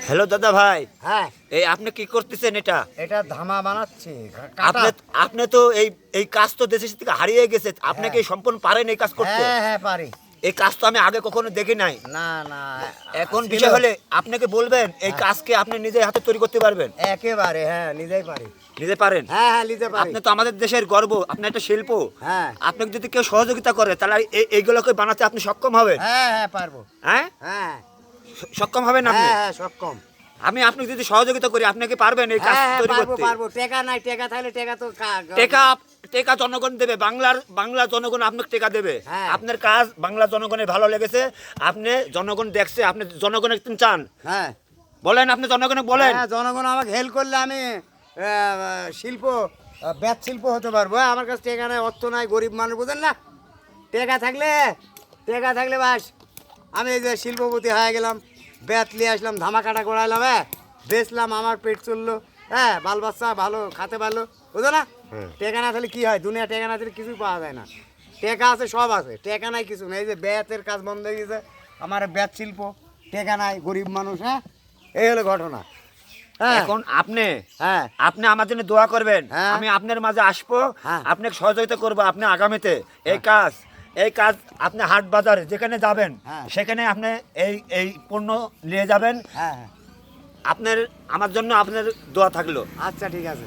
Hello দাদা ভাই, হ্যাঁ, এই আপনি কি করতেছেন এটা? এটা ধামা বানাচ্ছি। আপনি আপনি তো এই কাজ তো দেশের থেকে হারিয়ে গেছে। আপনি কি হ্যাঁ। সম্পূর্ণ পারেন এই কাজ করতে? হ্যাঁ হ্যাঁ পারি। এই কাজ তো আমি আগে কখনো দেখি নাই। না না, এখন ছিল। বিষয় হলে আপনাকে বলবেন এই হ্যাঁ। কাজকে আপনি নিজে হাতে তৈরি করতে পারবেন? একেবারে হ্যাঁ, নিজেই পারি। নিজে পারেন? হ্যাঁ হ্যাঁ, নিতে পারি। আপনি তো আমাদের দেশের গর্ব, আপনি একটা শিল্প। হ্যাঁ আপনাকে যদি কেউ সহযোগিতা করে তাহলে এইগুলোকে বানাতে আপনি সক্ষম হবেন। হ্যাঁ হ্যাঁ পারবো। হ্যাঁ, হ্যাঁ সক্ষম হবেন আপনি? হ্যাঁ হ্যাঁ, সক্ষম। আমি আপনাকে যদি সহযোগিতা করি আপনি কি পারবেন এই কাজ হ্যাঁ হ্যাঁ, তৈরি পারবো করতে? পারবো। টেকা নাই, টেকা থাকলে টেকা তো টেকা টেকা জনগণ দেবে, বাংলার জনগণ আপনাকে টেকা দেবে। হ্যাঁ। আপনার কাজ বাংলা জনগণের ভালো লেগেছে, আপনি জনগণ দেখছে, আপনি জনগণ একদিন চান। হ্যাঁ বলেন, আপনি জনগণে বলেন। হ্যাঁ, জনগণ আমাকে হেল্প করলে আমি শিল্প, ব্যাট শিল্প হতে পারবো। হ্যাঁ, আমার কাছে টেকা নাই, অর্থ নাই, গরিব মানুষ, বুঝেন না। টেকা থাকলে বাস আমি এই যে শিল্পপতি হয়ে গেলাম। ব্যাট নিয়ে আসলাম, ধামা কাটা করাইলাম, হ্যাঁ বেচলাম, আমার পেট চললো, হ্যাঁ বাল বাচ্চা ভালো খাতে পারলো, বুঝো না। টেকা না থাকলে কি হয়, দুনিয়া টেকা না থাকলে কিছুই পাওয়া যায় না। টেকা আছে, সব আছে, টেকা নাই কিছু নেই। এই যে ব্যাতের কাজ বন্ধ হয়ে গেছে, আমার ব্যাট শিল্প, টেকা নাই, গরিব মানুষ, হ্যাঁ এই হলো ঘটনা। হ্যাঁ এখন আপনি হ্যাঁ আপনি আমার জন্য দোয়া করবেন। হ্যাঁ। আমি আপনার মাঝে আসবো, হ্যাঁ। আপনাকে সহযোগিতা করবো। আপনি আগামীতে এই কাজ আপনি হাট বাজারে যেখানে যাবেন হ্যাঁ। সেখানে আপনি এই পণ্য নিয়ে যাবেন। হ্যাঁ হ্যাঁ, আপনার আমার জন্য আপনার দোয়া থাকলো। আচ্ছা ঠিক আছে।